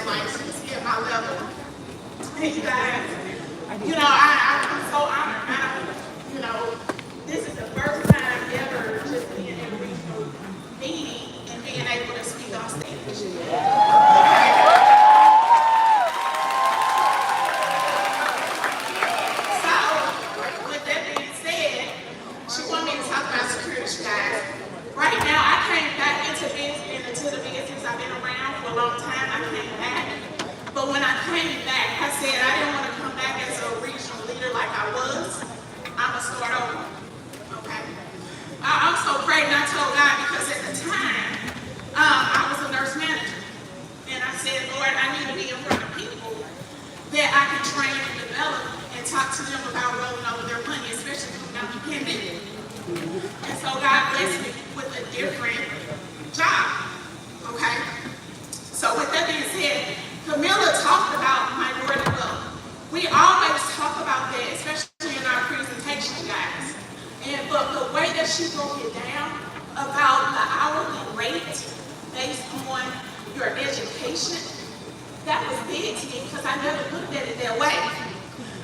license at my level. And you guys, I'm so honored. This is the first time ever just being in a regional meeting and being able to speak on stage. Right now, I came back into the business I've been around for a long time. I came back. But when I came back, I said I didn't want to come back as a regional leader like I was. I'm going to start over. Okay? I also prayed and I told God, because at the time, I was a nurse manager. And I said, Lord, I need to be in front of people that I can train and develop and talk to them about rolling over their money, especially coming out the pandemic. And so God blessed me with a different job, okay? So with that being said, Camilla talked about minority wealth. We always talk about that, especially in our presentation, guys. But the way that she broke it down about the hourly rate based on your education, that was big to me because I never looked at it that way.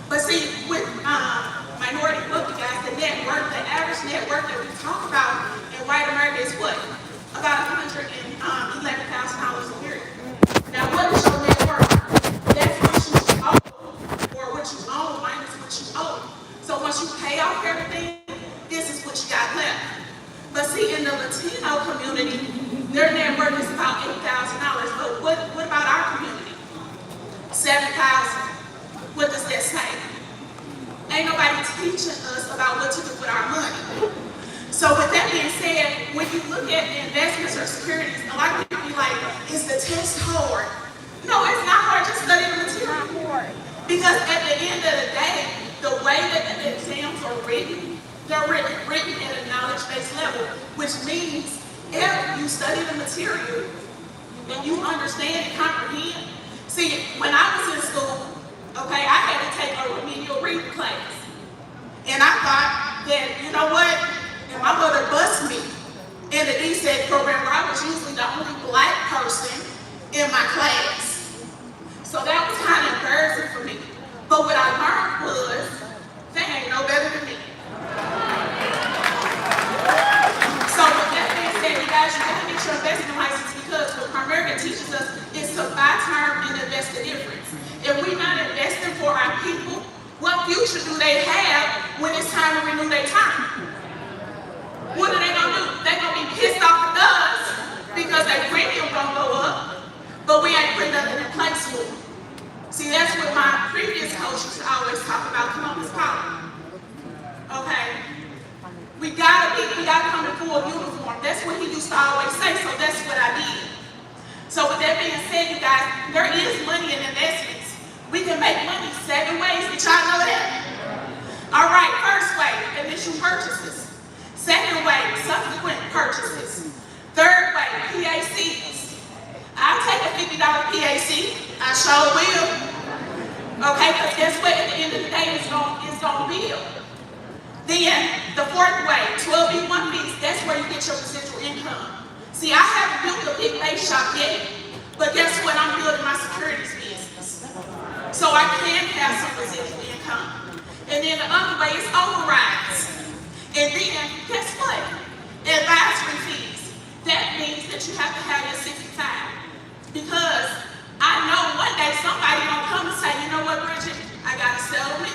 But see, with minority wealth, you guys, the net worth, the average net worth that we talk about in white America is what? About $111,000 a year. Now, what is your net worth? That's what you owe, or what you own minus what you owe. So once you pay off everything, this is what you got left. But see, in the Latino community, their net worth is about $8,000. But what about our community? $7,000. What does that say? Ain't nobody teaching us about what to do with our money. So with that being said, when you look at investments or securities, a lot of people be like, is the test hard? No, it's not hard, just study the material. Because at the end of the day, the way that the exams are written, they're written at a knowledge-based level, which means if you study the material and you understand and comprehend. See, when I was in school, okay, I had to take a remedial reading class. And I thought that, you know what, and my mother bused me in the ESET program where I was usually the only black person in my class. So that was kind of embarrassing for me. But what I learned was, they ain't no better than me. So with that being said, you guys, you gotta get your investment license, because what Primerica teaches us is to buy term and invest the difference. If we're not investing for our people, what future do they have when it's time to renew their term? What are they gonna do? They're gonna be pissed off at us because their premium gonna go up, but we ain't putting nothing in place for them. See, that's what my previous coach used to always talk about, Columbus Power. Okay? We gotta come in full uniform. That's what he used to always say, so that's what I did. So with that being said, you guys, there is money in investments. We can make money 7 ways. Did y'all know that? All right, first way, initial purchases. Second way, subsequent purchases. Third way, PACs. I'll take a $50 PAC. I sure will. Okay, because guess what? At the end of the day, it's gonna build. Then, the fourth way, 12B1 fees. That's where you get your residual income. See, I haven't built a big base shop yet, but guess what? I'm building my securities business. So I can have some residual income. And then the other way is overrides. And then, guess what? Advisory fees. That means that you have to have your 65. Because I know one day somebody gonna come and say, you know what, Bridget, I got a settlement.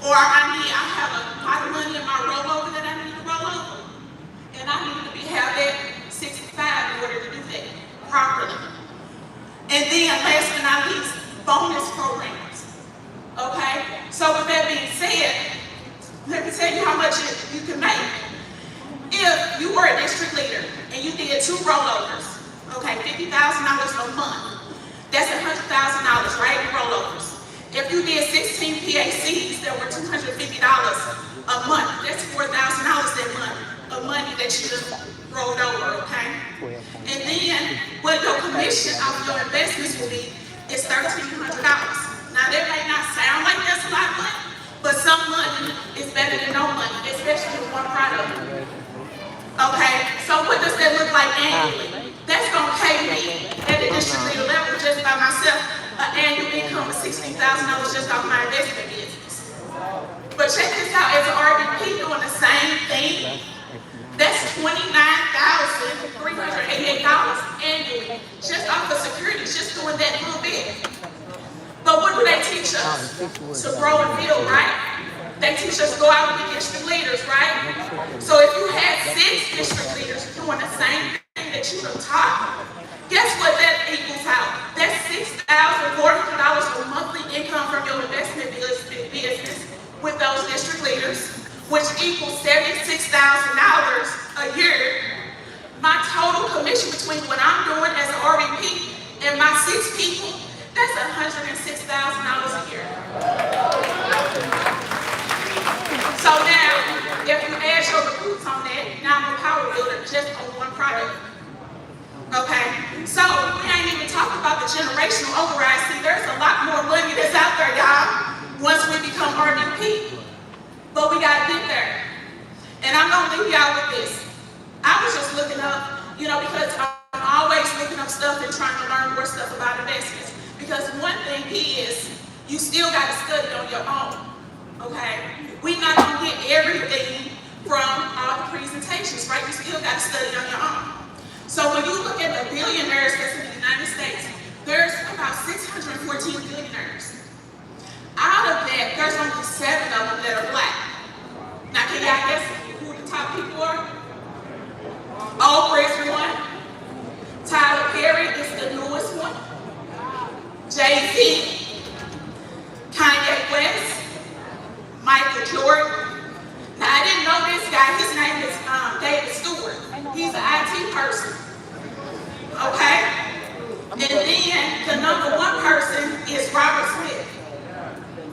Or I have a lot of money in my rollover that I need to roll over. And I need to have that 65 in order to do that properly. And then, last but not least, bonus programs. Okay? So with that being said, let me tell you how much you can make. If you were a district leader and you did 2 rollovers, okay, $50,000 a month, that's $100,000, right, in rollovers. If you did 16 PACs that were $250 a month, that's $4,000 that month of money that you just rolled over, okay? And then what your commission of your investments will be is $1,300. Now that may not sound like that's a lot of money, but some money is better than no money, especially with one product. Okay, so what does that look like annually? That's gonna pay me at the district leader level just by my annual income of $16,000 just off my investment business. But check this out, as an RVP doing the same thing, that's $29,388 annually, just off of securities, just doing that little bit. But what do they teach us? To grow and build, right? They teach us to go out and be district leaders, right? So if you had 6 district leaders doing the same thing that you have taught, guess what that equals out? That's $6,400 of monthly income from your investment business with those district leaders, which equals $76,000 a year. My total commission between what I'm doing as an RVP and my 6 people, that's $106,000 a year. So now, if you add your recruits on that, now I'm a power builder just on one product. Okay? So we ain't even talking about the generational override. See, there's a lot more money that's out there, y'all, once we become RVP. But we gotta get there. And I'm gonna leave y'all with this. I was just looking up, because I'm always looking up stuff and trying to learn more stuff about investments. Because one thing is, you still gotta study on your own. Okay? We're not gonna get everything from all the presentations, right? You still gotta study on your own. So when you look at the billionaires that's in the United States, there's about 614 billionaires. Out of that, there's only 7 of them that are black. Now, can y'all guess who the top people are? Oprah is one. Tyler Perry is the newest one. Jay-Z, Kanye West, Michael Jordan. Now, I didn't know this guy. His name is David Stewart. He's an IT person. Okay? And then the number 1 person is Robert Smith.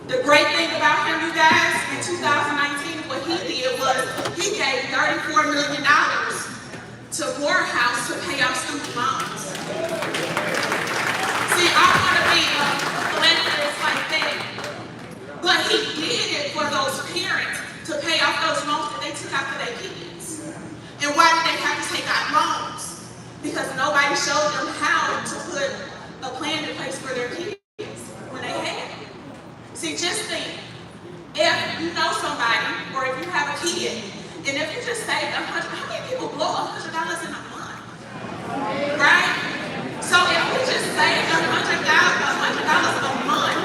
The great thing about him, you guys, in 2019, what he did was he gave $34 million to Morehouse to pay off student loans. See, I want to be a philanthropist like that. But he did it for those parents to pay off those loans that they took out for their kids. And why did they have to take out loans? Because nobody showed them how to put a plan in place for their kids when they had it. See, just think, if you know somebody, or if you have a kid, and if you just save $100, how many people blow $100 in a month? Right? So if we just save $100 a month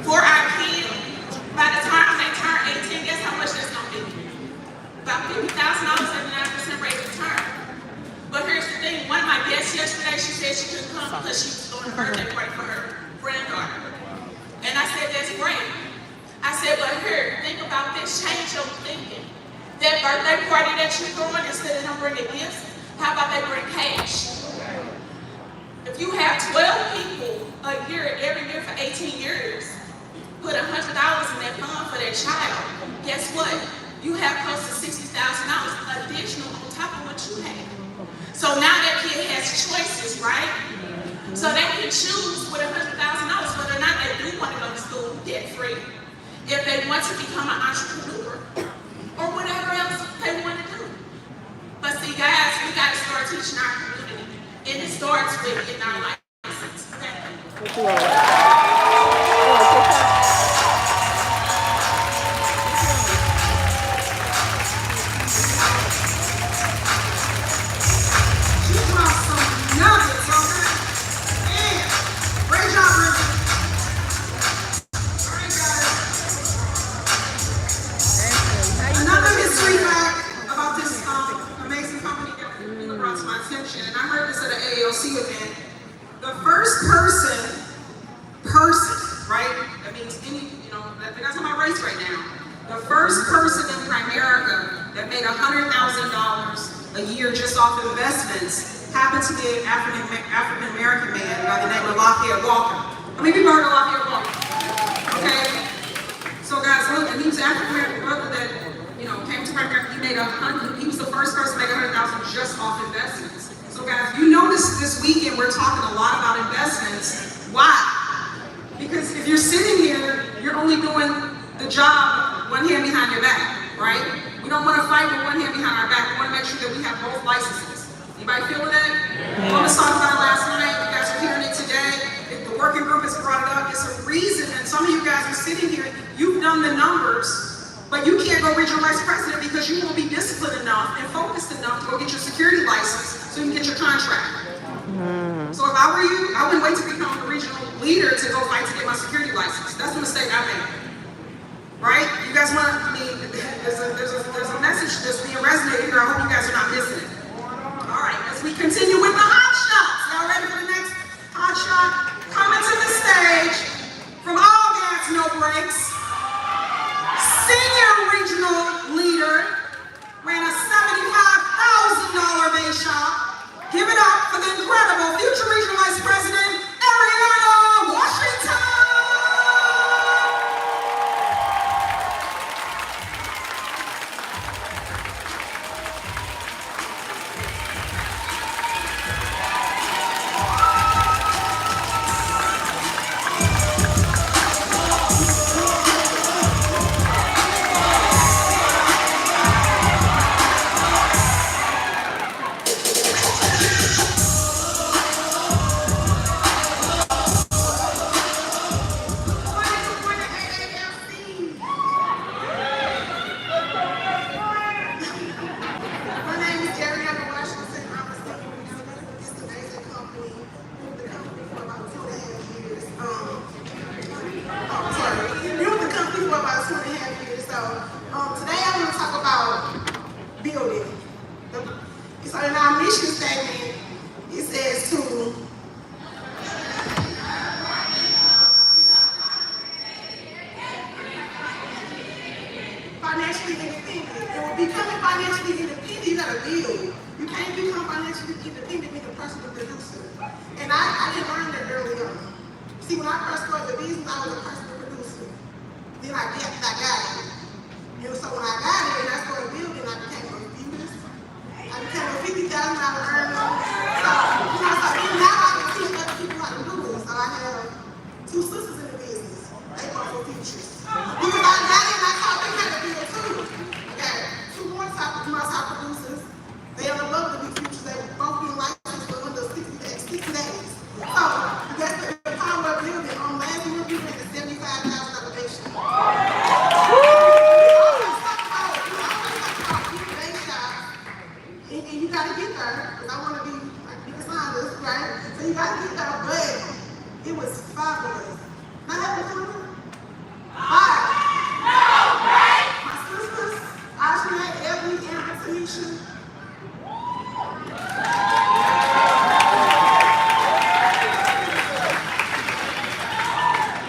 for our kids, by the time they turn 18, guess how much that's going to be? About $50,000 at 9% rate of return. But here's the thing, one of my guests yesterday, she said she couldn't come because she was throwing a birthday party for her granddaughter. And I said, that's great. I said, but here, think about this, change your thinking. That birthday party that you're throwing, instead of them bringing gifts, how about they bring cash? If you have 12 people a year, every year for 18 years, put $100 in that fund for their child, guess what? You have close to $60,000 additional on top of what you have. So now that kid has choices, right? So they can choose with $100,000 whether or not they do want to go to school debt-free, if they want to become an entrepreneur, or whatever else they want to do. But see, guys, we got to start teaching our community, and it starts with getting our license. Event, the first person, right? That means any, that's not my race right now. The first person in America that made $100,000 a year just off investments happened to be an African American man by the name of Lafayette Walker. How many people heard of Lafayette Walker? Okay. So guys, look, and he was an African American brother that, came to America. He made he was the first person to make $100,000 just off investments. So guys, you notice this weekend we're talking a lot about investments. Why? Because if you're sitting here, you're only doing the job one hand behind your back, right? We don't want to fight with one hand behind our back. We want to make sure that we have both licenses. Anybody feel that? Yeah. I was talking about it last night. You guys are hearing it today. If the working group is guys are sitting here, you've done the numbers, but you can't go regional vice president because you won't be disciplined enough and focused enough to go get your security license so you can get your contract. So if I were you, I wouldn't wait to become a regional leader to go fight to get my security license. That's the mistake I made. Right? You guys want, I mean, there's a message that's being resonated here. I hope you guys are not missing it. All right, as we continue with the hot shots. Y'all ready for the next hot shot? Coming to the stage from all gas, no brakes. Senior regional leader, ran a $75,000 base shop. Give it up for the incredible future regional vice president, Ariana Washington. Financially independent. And with becoming financially independent, you gotta build. You can't become financially independent being a personal producer. And I didn't learn that early on. See, when I first started the business, I was a personal producer. Then I got it. And so when I got it and I started building, I became a business. I became a $50,000 earner. So now I can teach other people how to do it. So I have two sisters in the business. They work for futures. Because I got it and I taught them how to build too. I got two more top producers. They are love to be futures. They both been licensed for under 60 days. So that's the power of building. On last year we made a $75,000 base shop. We always talk about base shops. And you gotta get there. Because I want to be like Biggest Hondas, right? So you gotta get there, but it was fabulous. Not having fun. Five. My sisters, Ashna, Ebony, and Tanisha.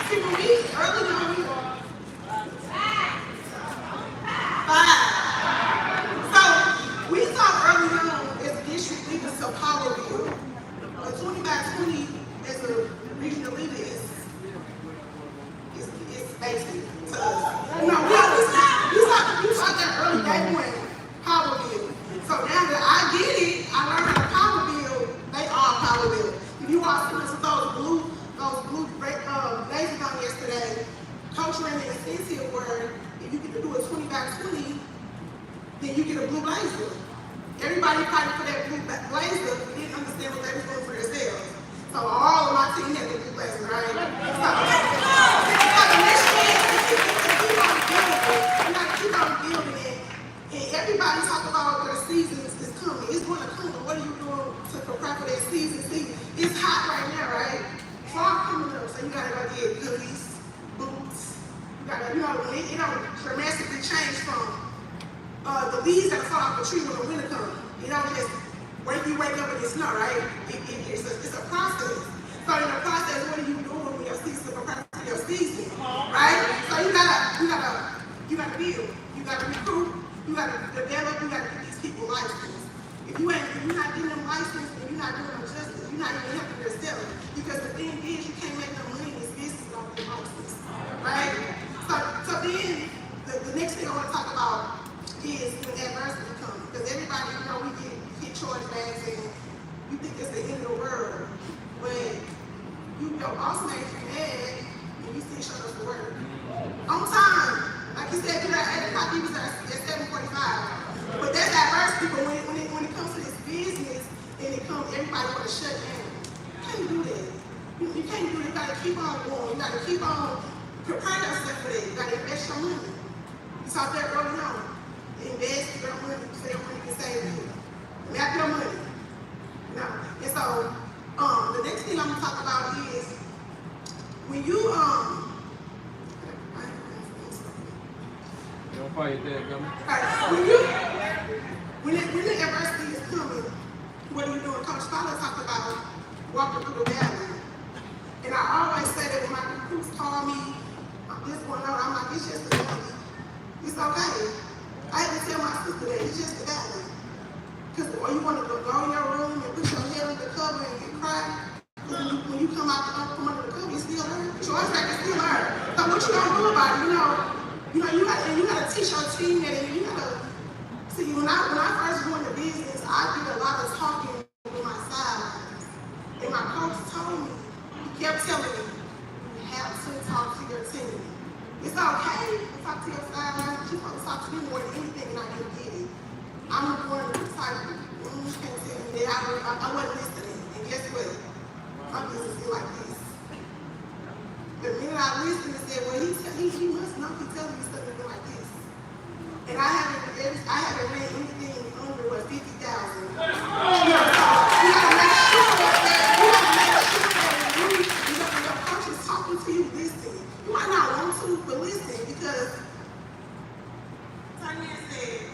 See, when we early on, we were five. So we thought early on as a district leaders to power build. A 20 by 20 as a regional leader is basic to us. You know, we thought that early day one, power build. So now that I get it, I learned how to power build. They all power build. If you all see us with those blue lasers on yesterday, Coach ran the incentive where if you get to do a 20 by 20, then you get a blue blazer. Everybody fighting for that blue blazer, we didn't understand what they was doing for themselves. So all of my team had the blue blazer, right? So keep on building it. And everybody talk about their season is coming. It's going to come. What are you doing to prepare for that season? See, it's hot right now, right? Fall coming up, so you gotta go get hoodies, boots. You gotta, it don't dramatically change from the leaves that fall off the tree when the winter comes. You don't just wake up and it's snow, right? It's a process. So in the process, what are you doing when your season preparing for your season, right? So you gotta build, you gotta recruit, you gotta develop, you gotta get these people licensed. If you're not getting them licensed and you're not doing them justice, you're not even helping yourself. Because the thing is, you can't make no money in this business off your license, right? So then the next thing I want to talk about is when adversity comes. Because everybody, we get charge bags and you think it's the end of the world. But your boss makes you mad and you still show up for work. On time. Like you said, at 8 o'clock, he was at 7:45. But that's adversity. But when it comes to this business and everybody want to shut down. You can't do that. You can't do it. You got to keep on going. You got to keep on Prepare yourself for that. You gotta invest your money. You saw that early on. Invest your money so your money can save you. Map your money. No. And so, the next thing I'm gonna talk about is when you Don't fight that, governor. when the adversity is coming, what are you doing? Coach Fowler talked about walking through the valley. And I always say that when my recruits call me, this going on, I'm like, it's just the valley. It's okay. I had to tell my sister that it's just the valley. Because when you want to go in your room and put your head under the cover and get cried, when you come out from under the cover, you still hurt. Choice back is still hurt. So what you gonna do about it? You gotta teach your team that, and you gotta see. When I first went into business, I did a lot of talking with my sidelines, and my coach told me, he kept telling me, you have to talk to your team. It's okay to talk to your sidelines, but you're supposed to talk to me more than anything, and I didn't get it. I'm the one who's like, you can't tell me that I wasn't listening, and guess what? My business is like this. The minute I listened and said, well, he must know he's telling me something like this. And I haven't read anything under what 50,000. You gotta make sure that when your coach is talking to you, listen. You might not want to, but listen, because Tanya said,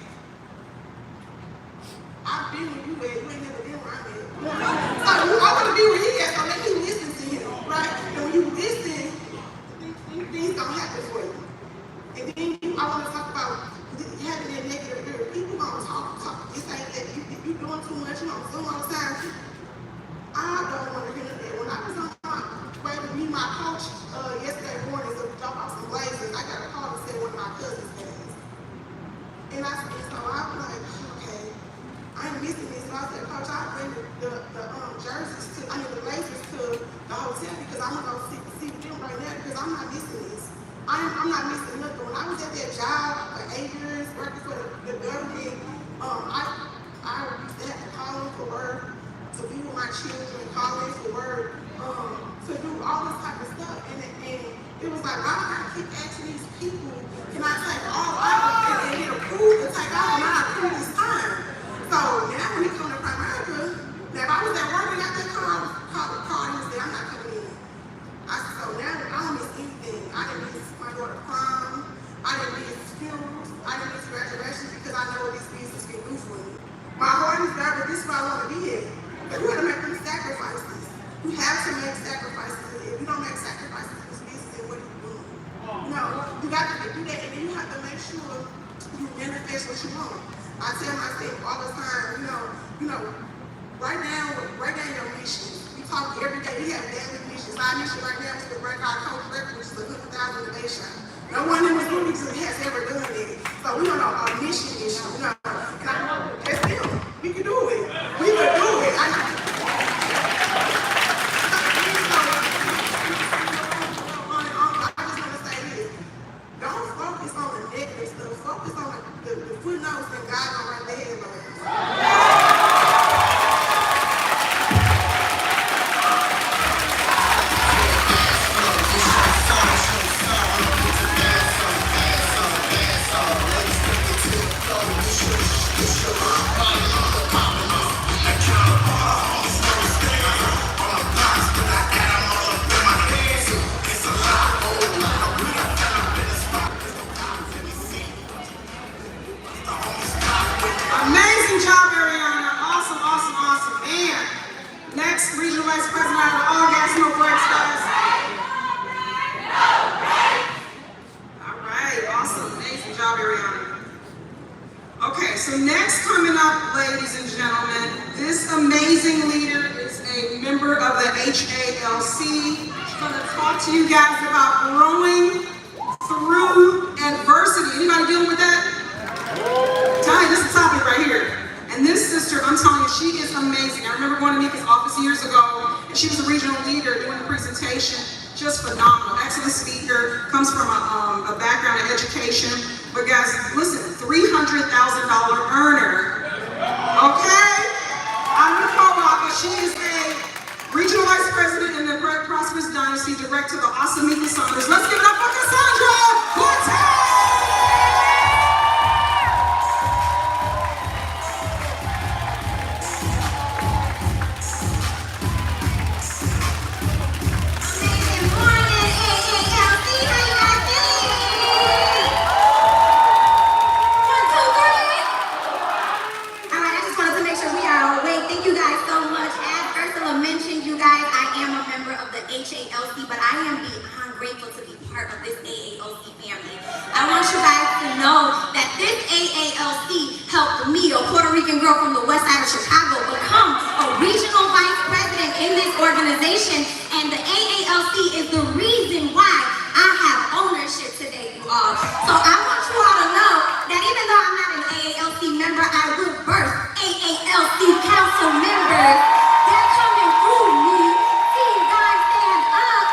I've been where you at, you ain't never been where I'm at. So I want to be where he at, so let me listen to him, right? And when you listen, things don't happen for you. And then I want to talk about having that negative ear. People gonna talk. This ain't that you doing too much, you on Zoom all the time. I don't want to hear that. When I was on my way to meet my coach yesterday morning to drop off some blazers, I got a call that said one of my cousins passed. And I said, so I was like, okay, I ain't missing this. So I said, Coach, I bring the blazers to the hotel because I'm gonna go see them right now because I'm not missing this. I'm not missing nothing. When I was at that job for 8 years working for the government, I used to have to call in for work, to be with my children, call in for work, to do all this type of stuff. And it was like, why do I keep asking these people, can I take all out and get approved to take all and I approve this time? So now when it comes to Primerica, now if I was at work and got that call and said, I'm not coming in. So now I don't miss anything. I didn't miss my daughter's prom. I didn't miss funerals. I didn't miss graduations because I know what this business can do for me. My heart is there, but this is where I want to be at. But you got to make them sacrifices. You have to make sacrifices. If you don't make sacrifices in this business, then what are you doing? No, you got to do that, and then you have to make sure you manifest what you want. I tell myself all the time, right now your mission. We talk every day. We have daily missions. Our mission right now is to break our coach record, which is 100,000 in the nation. No one in this movie has ever done it. So we on our mission, and I know that's them. We can do it. We can do it. I just want to say this. Don't focus on the negative stuff. Focus on the footnotes and God gonna write the headlines. Amazing job, Ariana. Awesome. And next, Regional Vice President of the All Gas No Brakes class. All right, awesome. Amazing job, Ariana. Okay, so next coming up, ladies and gentlemen, this amazing leader is a member of the Aalc. She's going to talk to you guys about growing through adversity. Anybody dealing with that? Tell you, this is the topic right here. And this sister, I'm telling you, she is amazing. I remember going to Nika's office years ago, and she was a regional leader doing the presentation. Just phenomenal. Excellent speaker, comes from a background in education. But guys, listen, $300,000 earner. Okay? I'm the co-author. She is a regional vice president in the Prosperous Dynasty, director of the Awesome Media Summers. Let's give it up for part of this AALC family. I want you guys to know that this AALC helped me, a Puerto Rican girl from the west side of Chicago, become a regional vice president in this organization, and the AALC is the reason why I have ownership today, you all. So I want you all to know that even though I'm not an AALC member, I will birth AALC council members. They're coming through me. See God stand up.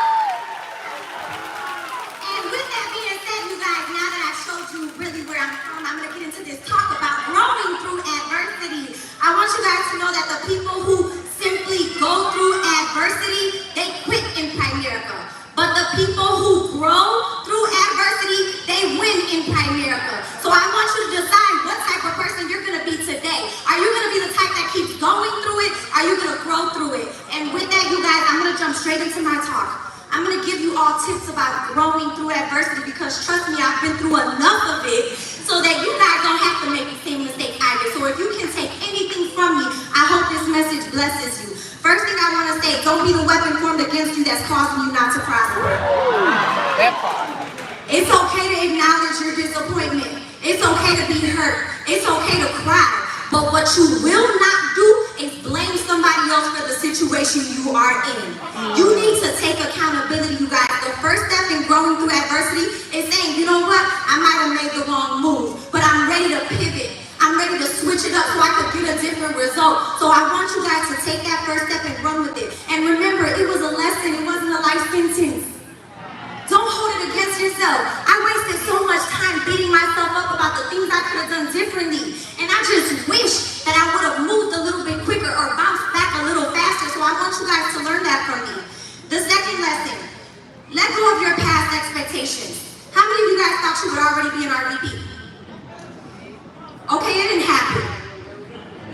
And with that being said, you guys, now that I showed you really where I'm from, I'm going to get into this talk about growing through adversity. I want you guys to know that the people who simply go through adversity, they quit in Primerica. But the people who grow through adversity, they win in Primerica. So I want you to decide what type of person you're going to be today. Are you going to be the type that keeps going through it? Are you going to grow through it? And with that, you guys, I'm going to jump straight into my talk. I'm going to give you all tips about growing through adversity because trust me, I've been through enough of it so that you guys don't have to make the same mistake I did. So if you can take anything from me, I hope this message blesses you. First thing I want to say, don't be the weapon formed against you that's causing you not to prosper. That part. It's okay to acknowledge your disappointment. It's okay to be hurt. It's okay to cry. But what you will not do is blame somebody else for the situation you are in. You need to take accountability, you guys. The first step in growing through adversity is saying, you know what? I might have made the wrong move, but I'm ready to pivot. I'm ready to switch it up so I could get a different result. So I want you guys to take that first step and run with it. And remember, it was a lesson. It wasn't a life sentence. Don't hold it against yourself. I wasted so much time beating myself up about the things I could have done differently. And I just wish that I would have moved a little bit quicker or bounced back a little faster. So I want you guys to learn that from me. The second lesson, let go of your past expectations. How many of you guys thought you would already be an RVP? Okay, it didn't happen.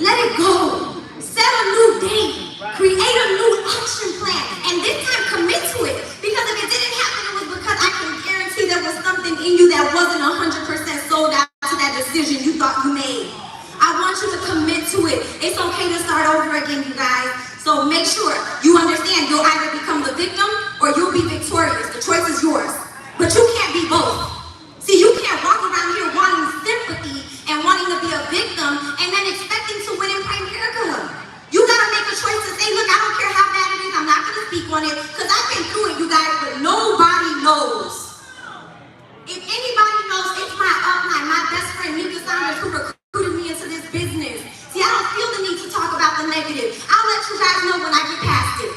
Let it go. Set a new date. Create a new action plan. And this time commit to it. Because if it didn't happen, it was because I can guarantee there was something in you that wasn't 100% sold out to that decision you thought you made. I want you to commit to it. It's okay to start over again, you guys. So make sure you understand you'll either become the victim or you'll be victorious. The choice is yours. But you can't be both. See, you can't walk around here wanting sympathy and wanting to be a victim and then expecting to win in Primerica. You gotta make a choice to say, look, I don't care how bad it is, I'm not gonna speak on it, because I've been through it, you guys, but nobody knows. If anybody knows, it's my upline, my best friend, Nika Saunders, who recruited me into this business. See, I don't feel the need to talk about the negative. I'll let you guys know when I get past it.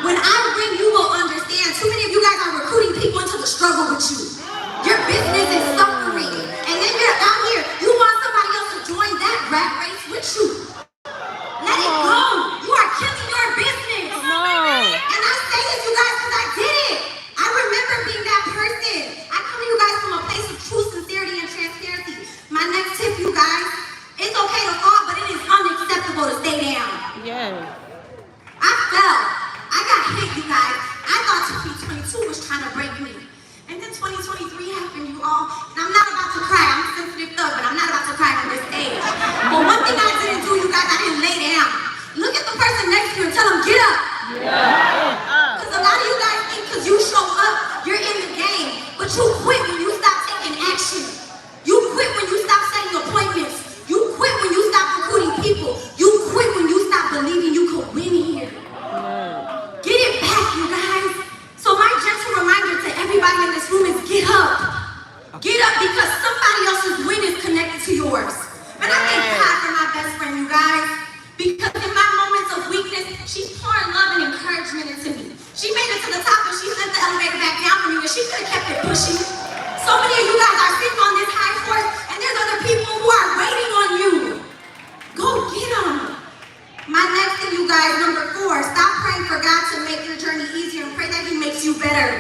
When I win, you will understand. Too many of you guys are recruiting people into the struggle with you. Your business is suffering. And then you're out here, you want somebody else to join that rat race with you. Let it go. You are killing your business. And I say this, you guys, because I did it. I remember being that person. I come to you guys from a place of true sincerity and transparency. My next tip, you guys, it's okay to fall, but it is unacceptable to stay down. Yes. I fell. I got hit, you guys. I thought 2022 was trying to break me. And then 2023 happened, you all. And I'm not about to cry. I'm a sensitive thug, but I'm not about to cry on this stage. But one thing I didn't do, you guys, I didn't lay down. Look at the person next to you and tell them, get up. Because a lot of you guys think because you show up, you're in the game. But you quit when you stop taking action. You quit when you stop setting appointments. You quit when you stop recruiting people. You quit when you stop believing you could win here. Get it back, you guys. So my gentle reminder to everybody in this room is get up. Get up because somebody else's win is connected to yours. And I thank God for my best friend, you guys. Because in my moments of weakness, she's pouring love and encouragement into me. She made it to the top and she sent the elevator back down for me, and she could have kept it pushing. So many of you guys are sitting on this high horse, and there's other people who are waiting on you. Go get them. My next thing, you guys, number 4, stop praying for God to make your journey easier and pray that He makes you better.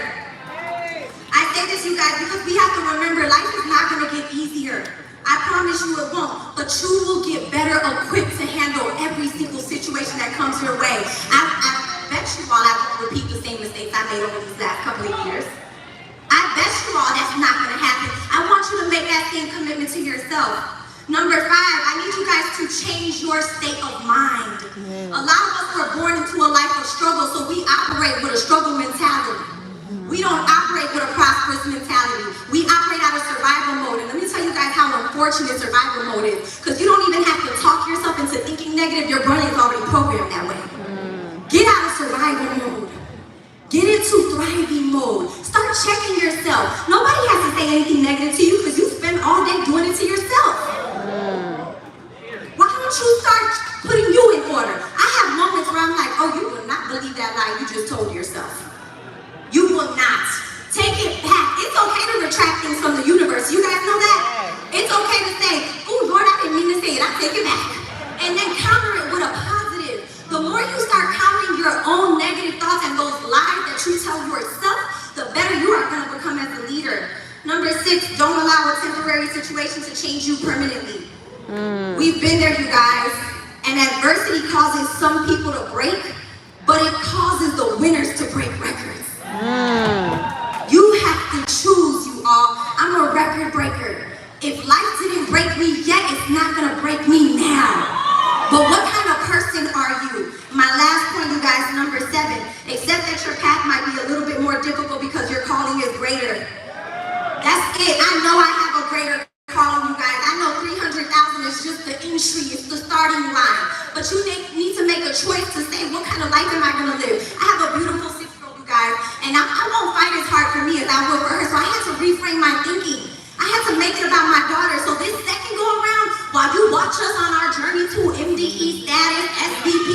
I say this, you guys, because we have to remember life is not going to get easier. I promise you it won't, but you will get better equipped to handle every single situation that comes your way. I bet you all I won't repeat the same mistakes I made over these last couple of years. I bet you all that's not going to happen. I want you to make that same commitment to yourself. Number 5, I need you guys to change your state of mind. A lot of us were born into a life of struggle, so we operate with a struggle mentality. We We don't operate with a prosperous mentality. We operate out of survival mode. And let me tell you guys how unfortunate survival mode is. Because you don't even have to talk yourself into thinking negative. Your brain is already programmed that way. Get out of survival mode. Get into thriving mode. Start checking yourself. Nobody has to say anything negative to you because you spend all day doing it to yourself. Why don't you start putting you in order? I have moments where I'm like, oh, you will not believe that lie you just told yourself. You will not. Take it back. It's okay to retract things from the universe. You guys know that? It's okay to say, oh, Lord, I didn't mean to say it. I take it back. And then counter it with a positive. The more you start countering your own negative thoughts and those lies that you tell yourself, the better you are going to become as a leader. Number 6, don't allow a temporary situation to change you permanently. We've been there, you guys. And adversity causes some people to break, but it causes the winners to break records. You have to choose, you all. I'm a record breaker. If life didn't break me yet, it's not going to break me now. But what kind of person are you? My last point, you guys, number 7. Accept that your path might be a little bit more difficult because your calling is greater. That's it. I know I have a greater calling, you guys. I know 300,000 is just the entry. It's the starting line. But you need to make a choice to say, what kind of life am I going to live? I have a beautiful 6-year-old, you guys, and I won't fight as hard for me as I will for her. So I had to reframe my thinking. I had to make it about my daughter. So this second go around, while you watch us on our journey to MDE status, SVP,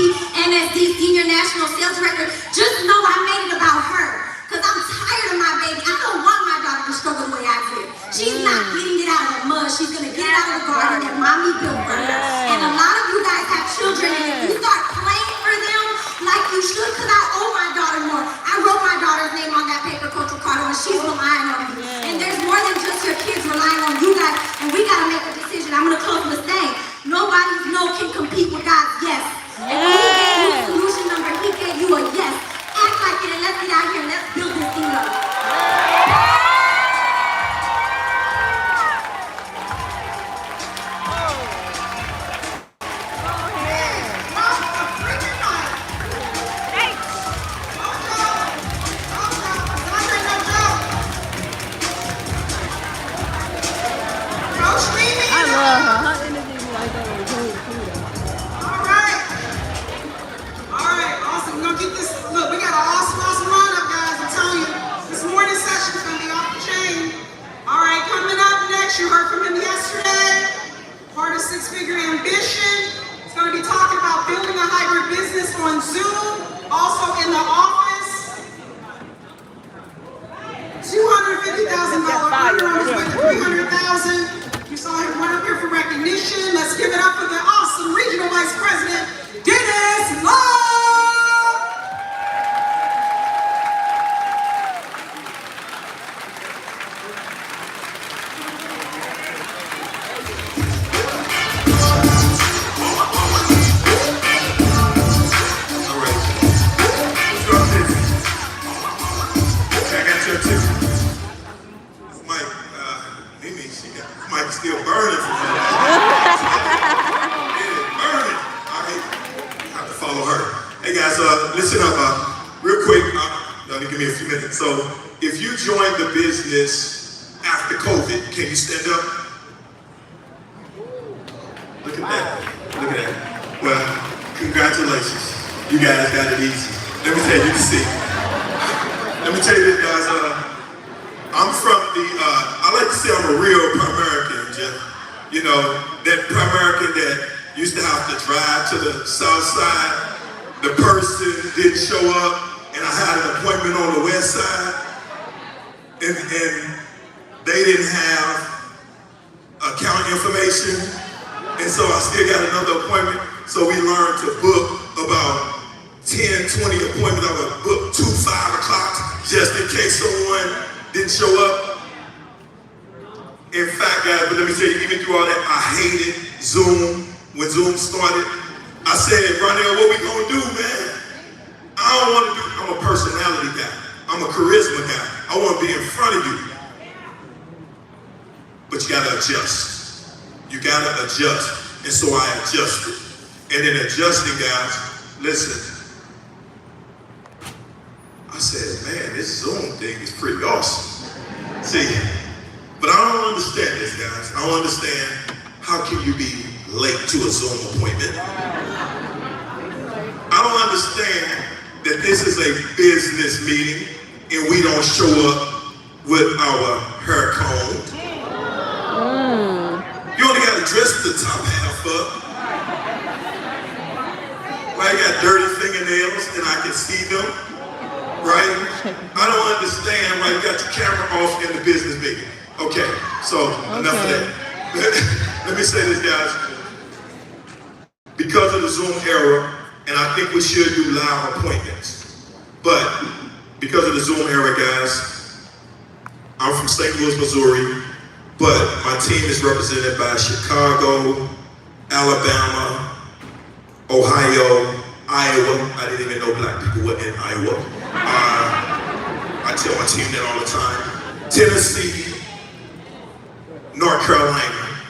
MSD, Senior National Sales Director, just know I made it about her. Because I'm tired of my baby. I don't want my daughter to struggle the way I did. She's not getting it out of the mud. She's going to get it out of the garden that mommy built for her. And a lot of you guys have children, and if you start playing for them like you should, because I owe my daughter more. I wrote my daughter's name on that paper cultural card, and she's relying on me. And there's more than just your kids relying on you guys, and we got to make a decision. I'm going to close with saying, nobody's no can compete with God's yes. And when he gave you a solution number, he gave you a yes. Act like it and let's get out here and let's build this thing up. You heard from him yesterday, part of 6-Figure Ambition. He's going to be talking about building a hybrid business on Zoom, also in the office. $250,000 earner on his way to $300,000. You saw him run up here for recognition. Let's give it up for the awesome Regional Vice President, Dennis Love. Still burning for me. Burning. All right. I have to follow her. Hey guys, listen up. Real quick, y'all need to give me a few minutes. So, if you joined the business after COVID, can you stand up? Look at that. Look at that. Well, congratulations. You guys got it easy. Let me tell you, Let me tell you this, guys. I'm from the, I like to say I'm a real Primerican, Jeff. You know, that Primerican that used to have to drive to the south side. The person didn't show up, and I had an appointment on the west side, and they didn't have account information, and so I still got another appointment. So we learned to book about 10, 20 appointments. I would book 2 5 o'clocks just in case someone didn't show up. In fact, guys, but let me tell you, even through all that, I hated Zoom. When Zoom started, I said, Ronell, what we gonna do, man? I don't wanna do, I'm a personality guy. I'm a charisma guy. I wanna be in front of you. But you gotta adjust. You gotta adjust. And so I adjusted. And in adjusting, guys, listen. I said, man, this this Zoom thing is pretty awesome. See, but I don't understand this, guys. I don't understand how can you be late to a Zoom appointment. I don't understand that this is a business meeting and we don't show up with our hair combed. You only got to dress the top half up. Why you got dirty fingernails and I can see them, right? I don't understand why you got your camera off in the business meeting. Okay, so enough of that. Let me say this, guys. Because of the Zoom era, and I think we should do live appointments, but because of the Zoom era, guys, I'm from St. Louis, Missouri, but my team is represented by Chicago, Alabama, Ohio, Iowa. I didn't even know black people were in Iowa. I tell my team that all the time. Tennessee, North Carolina,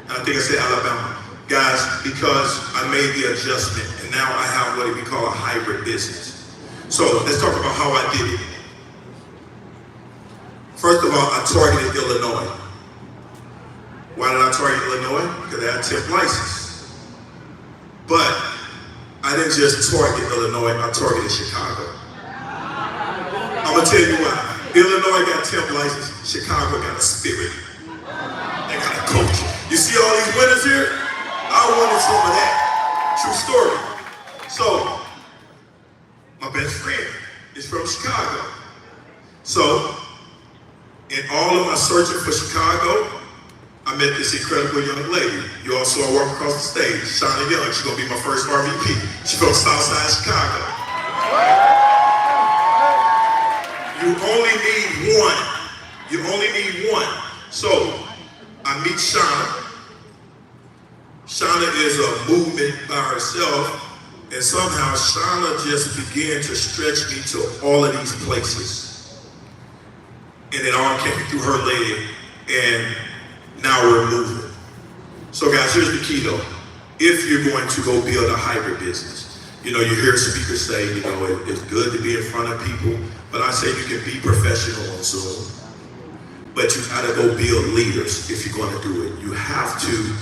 and I think I said Alabama. Guys, because I made the adjustment and now I have what we call a hybrid business. So let's talk about how I did it. First of all, I targeted Illinois. Why did I target Illinois? Because I had a temp license. But I didn't just target Illinois, I targeted Chicago. I'm gonna tell you why. Illinois got temp license, Chicago got a spirit. They got a culture. You see all these winners here? I wanted some of that. True story. So, my best friend is from Chicago. So, in all of my searching for Chicago, I met this incredible young lady. You all saw her walk across the stage, Shauna Young. She's gonna be my first RVP. She's from Southside Chicago. You only need one. You only need one. So, I meet Shauna. Shauna is a movement by herself, and somehow Shauna just began to stretch me to all of these places. And it all came through her leg, and now we're moving. So guys, here's the key though. If you're going to go build a hybrid business, you know, you hear speakers say, you know, it's good to be in front of people, but I say you can be professional on Zoom, but you gotta go build leaders if you're gonna do it. You have to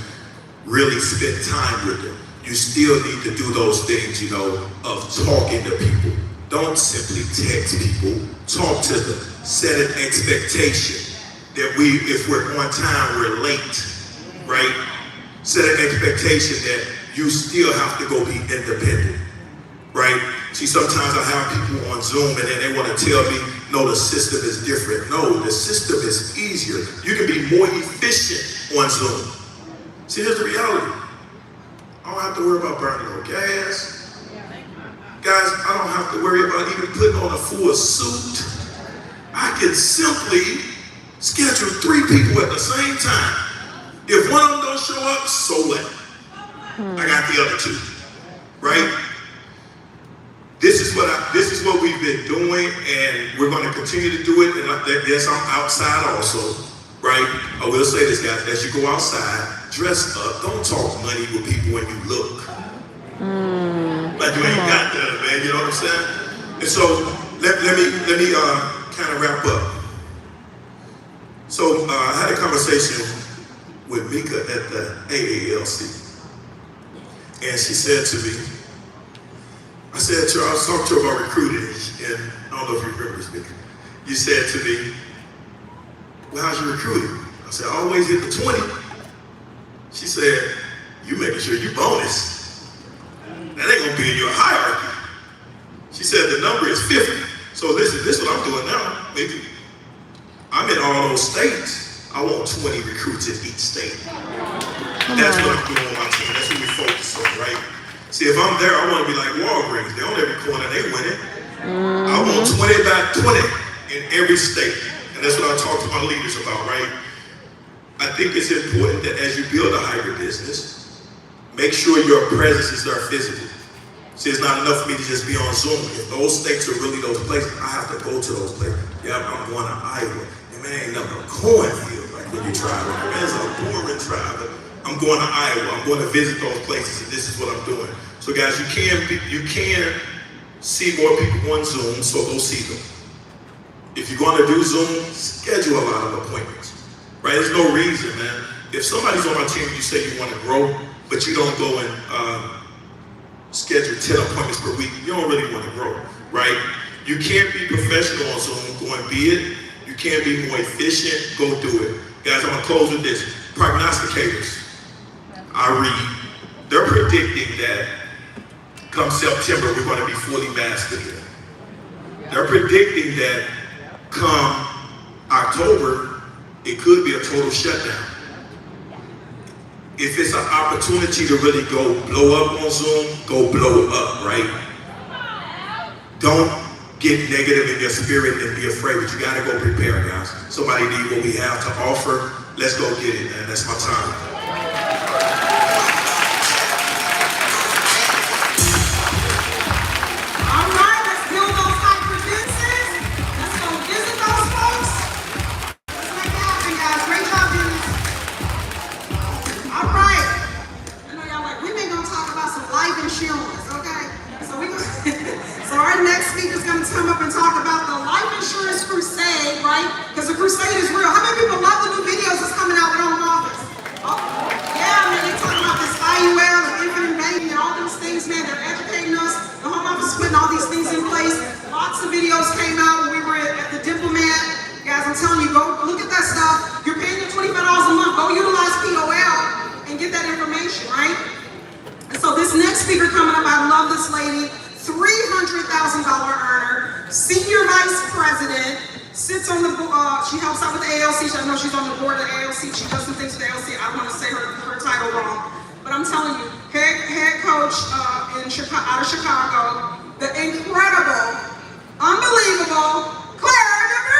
really spend time with them. You still need to do those things, you know, of talking to people. Don't simply text people, talk to them, set an expectation that if we're on time, we're late, right? Set an expectation that you still have to go be independent, right? See, sometimes I have people on Zoom and then they want to tell me, no, the system is different. No, the system is easier. You can be more efficient on Zoom. See, here's the reality. I don't have to worry about burning no gas. Guys, I don't have to worry about even putting on a full suit. I can simply schedule 3 people at the same time. If one of them don't show up, so what? I got the other 2, right? This is what we've been doing, and we're going to continue to do it. And yes, I'm outside also, right? I will say this, guys, as you go outside, dress up. Don't talk money with people when you look. Like you ain't got that, man. You know what I'm saying? And so let me kind of wrap up. So I had a conversation with Mika at the AALC, and she said to me, I said to her, I was talking to her about recruiting, and I don't know if you remember this, Mika. You said to me, well, how's your recruiting? I said, I always hit the 20. She said, you making sure you bonus. That ain't gonna be in your hierarchy. She said the number is 50. So listen, this is what I'm doing now. Maybe I'm in all those states. I want 20 recruits in each state. That's what I'm doing on my team. That's what we focus on, right? See, if I'm there, I want to be like Walgreens. They're on every corner, they winning. I want 20 by 20 in every state. And that's what I talk to my leaders about, right? I think it's important that as you build a hybrid business, make sure your presences are physical. See, it's not enough for me to just be on Zoom. If those states are really those places, I have to go to those places. Yeah, I'm going to Iowa. And man, ain't nothing but cornfield like when you're driving. Man, it's a boring drive. I'm going to Iowa. I'm going to visit those places, and this is what I'm doing. So guys, you can see more people on Zoom, so go see them. If you're going to do Zoom, schedule a lot of appointments, right? There's no reason, man. If somebody's on my team, you say you want to grow, but you don't go and schedule 10 appointments per week, you don't really want to grow, right? You can't be professional on Zoom, go and be it. You can't be more efficient, go do it. Guys, I'm going to close with this. Prognosticators, I read, they're predicting that come September, we're going to be fully masked again. They're predicting that come October, it could be a total shutdown. If it's an opportunity to really go blow up on Zoom, go blow up, right? Don't get negative in your spirit and be afraid, but you gotta go prepare, guys. Somebody need what we have to offer. Let's go get it, man. That's my time. Come up and talk about the life insurance crusade, right? Because the crusade is real. How many people love the new videos that's coming out with home office? Oh, yeah, man, they talking about this IUL and infinite banking and all these things, man. They're educating us. The home office is putting all these things in place. Lots of videos came out when we were at the Diplomat. Guys, I'm telling you, go look at that stuff. You're paying your $25 a month. Go utilize POL and get that information, right? And so this next speaker coming up, I love this lady. $300,000 earner, senior vice president, sits on the she helps out with the ALC. I know she's on the board of the ALC. She does some things with the ALC. I don't want to say her title wrong, but I'm telling you, head coach out of Chicago, the incredible, unbelievable Clara DeVries.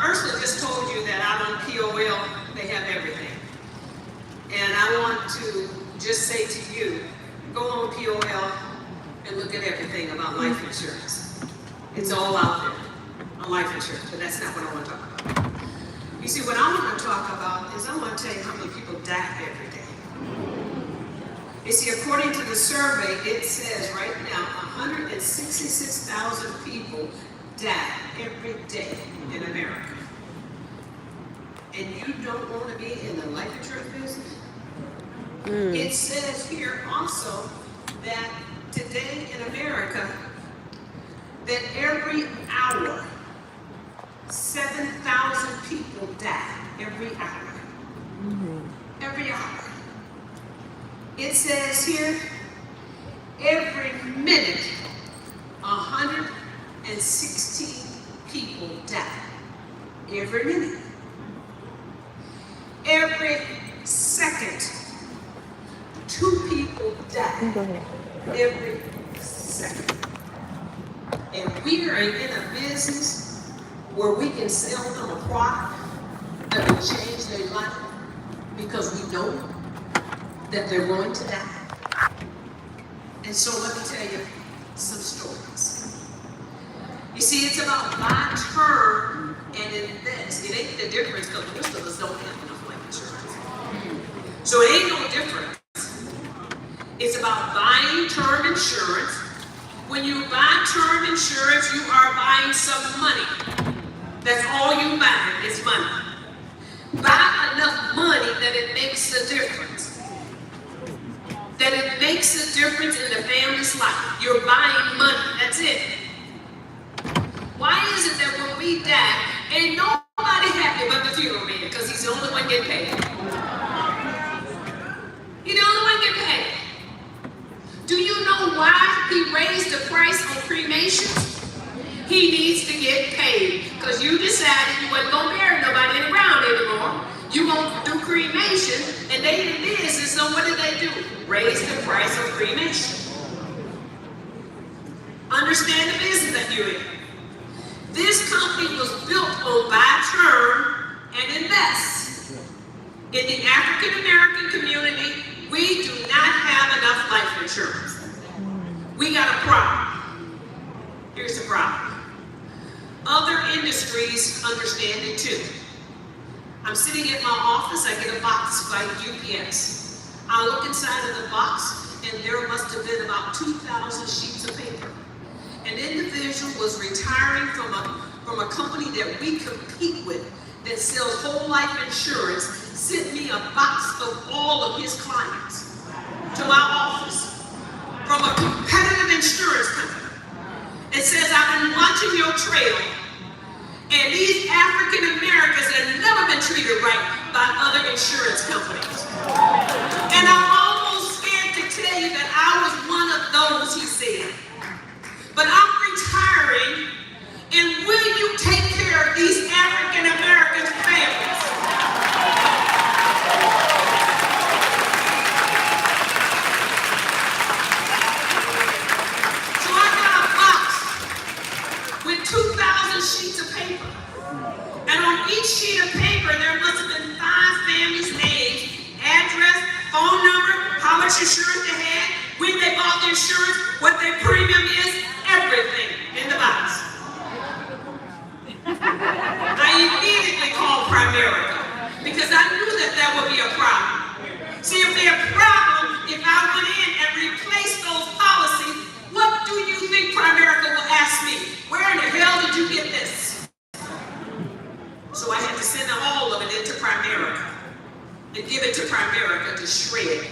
Ursula just told you that out on POL, they have everything. And I want to just say to you, go on POL and look at everything about life insurance. It's all out there on life insurance, but that's not what I want to talk about. You see, what I want to talk about is I want to tell you how many people die every day. You see, according to the survey, it says right now 166,000 people die every day in America. And you don't want to be in the life insurance business? It says here also that today in America, that every hour, 7,000 people die every hour. Every hour. It says here, every minute, 116 people die. Every minute. Every second, 2 people die. Every second. And we are in a business where we can sell them a product that will change their life because we know that they're going to die. And so let me tell you some stories. You see, it's about buy term and invest. It ain't the difference because most of us don't have enough life insurance. So it ain't no difference. It's about buying term insurance. When you buy term insurance, you are buying some money. That's all you buy is money. Buy enough money that it makes a difference. That it makes a difference in the family's life. You're buying money, that's it. Why is it that when we die, Ain't nobody happy but the funeral man, because he's the only one getting paid. He's the only one getting paid. Do you know why he raised the price on cremations? He needs to get paid, because you decided you wasn't going to bury nobody in the ground anymore. You going to do cremation, and they in business, so what did they do? Raise the price of cremation. Understand the business that you're in. This company was built on buy term and invest. In the African American community, we do not have enough life insurance. We got a problem. Here's the problem. Other industries understand it too. I'm sitting at my office, I get a box by UPS. I look inside of the box, and there must have been about 2,000 sheets of paper. An individual was retiring from a company that we compete with that sells whole life insurance, sent me a box of all of his clients to my office from a competitive insurance company. It says, I've been watching your trail, and these African Americans have never been treated right by other insurance companies. And I'm almost scared to tell you that I was one of those, he said. But I'm retiring, and will you take care of these African American families? So I got a box with 2,000 sheets of paper. And on each sheet of paper, there must have been 5 families' names, address, phone number, how much insurance they had, when they bought the insurance, what their premium is, everything in the box. I immediately called Primerica because I knew that there would be a problem. See, if there's a problem, if I went in and replaced those policies, what do you think Primerica will ask me? Where in the hell did you get this? So I had to send all of it into Primerica and give it to Primerica to shred,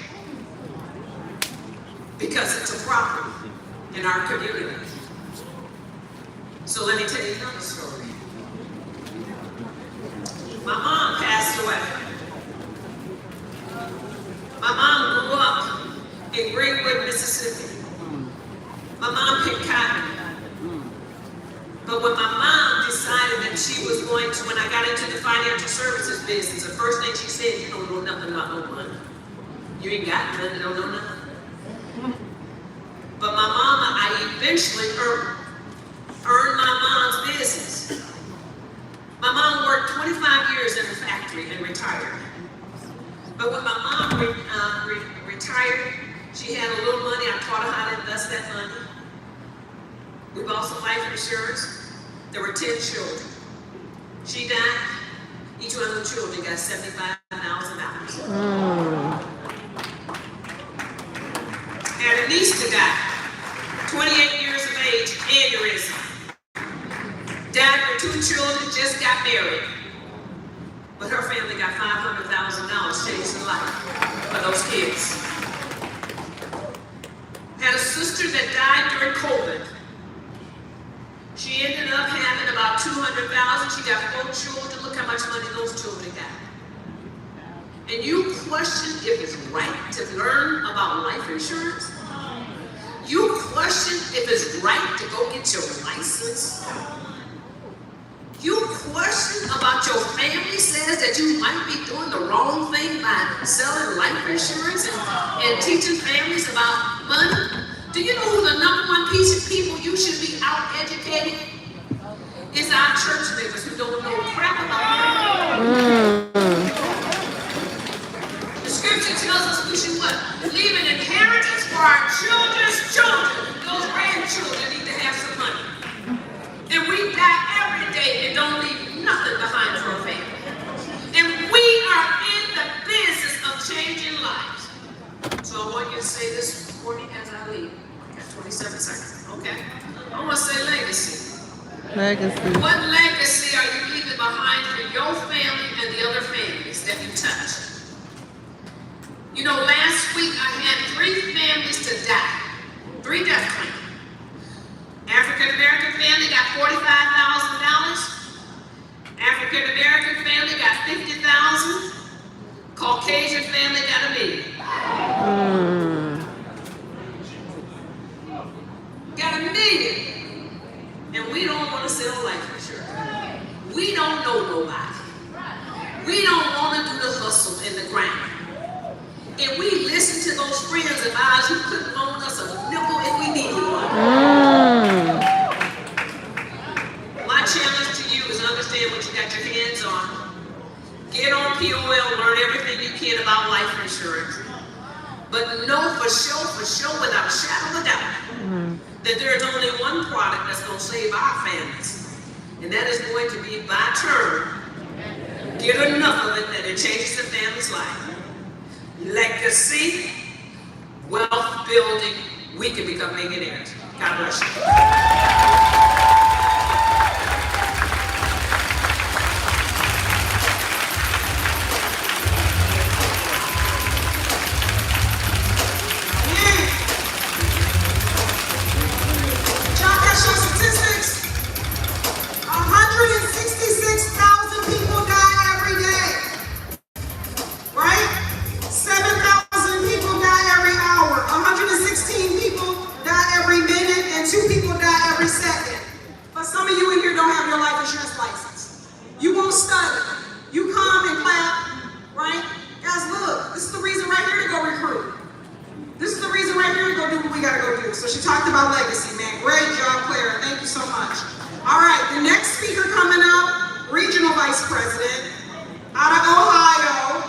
because it's a problem in our community. So let me tell you another story. My mom passed away. My mom grew up in Greenwood, Mississippi. My mom picked cotton. But when my mom decided that she was going to, when I got into the financial services business, the first thing she said, you don't know nothing about no money. You ain't got nothing, you don't know nothing. But my mama, I eventually earned my mom's business. My mom worked 25 years in the factory and retired. But when my mom retired, she had a little money. I taught her how to invest that money. We bought some life insurance. There were 10 children. She died. Each one of the children got $75,000. And a niece to die, 28 years of age, aneurysm. Died with 2 children, just got married. But her family got $500,000, changed her life for those kids. Had a sister that died during COVID. She ended up having about $200,000. She got 4 children. Look how much money those children got. And you question if it's right to learn about life insurance? You question if it's right to go get your license? You question about your family says that you might be doing the wrong thing by selling life insurance and teaching families about money? Do you know who the #1 piece of people you should be out educating? It's our church members who don't know crap about money. The scripture tells us we should what? Leave an inheritance for our children's children. Those grandchildren need to have some money. And we die every day and don't leave nothing behind for a family. And we are in the business of changing lives. So I want you to say this for me as I leave. I got 27 seconds, okay? I want to say legacy. Legacy. What legacy are you leaving behind for your family and the other families that you touch? You know, last week I had 3 families to die. 3 death claims. African American family got $45,000. Caucasian family got a million. Got a million. And we don't want to sell life insurance. We don't know nobody. We don't want to do the hustle in the ground. And we listen to those friends of ours who couldn't loan us a nickel if we needed one. My challenge to you is understand what you got your hands on. Get on POL, learn everything you can about life insurance. But know for sure, without a shadow of a doubt, that there is only one product that's going to save our families. And that is going to be, by term, get enough of it that it changes the family's life. Legacy, wealth building, we can become millionaires. God bless you. John, got your statistics. 166,000 people die every day. Right? 7,000 people die every hour. 116 people die every minute, and 2 people die every second. But some of you in here don't have your life insurance license. You won't study. You come and clap, right? Guys, look, this is the reason right here to go recruit. This is the reason right here to go do what we gotta go do. So she talked about legacy, man. Great job, Clara. Thank you so much. All right, the next speaker coming up, Regional Vice President out of Ohio,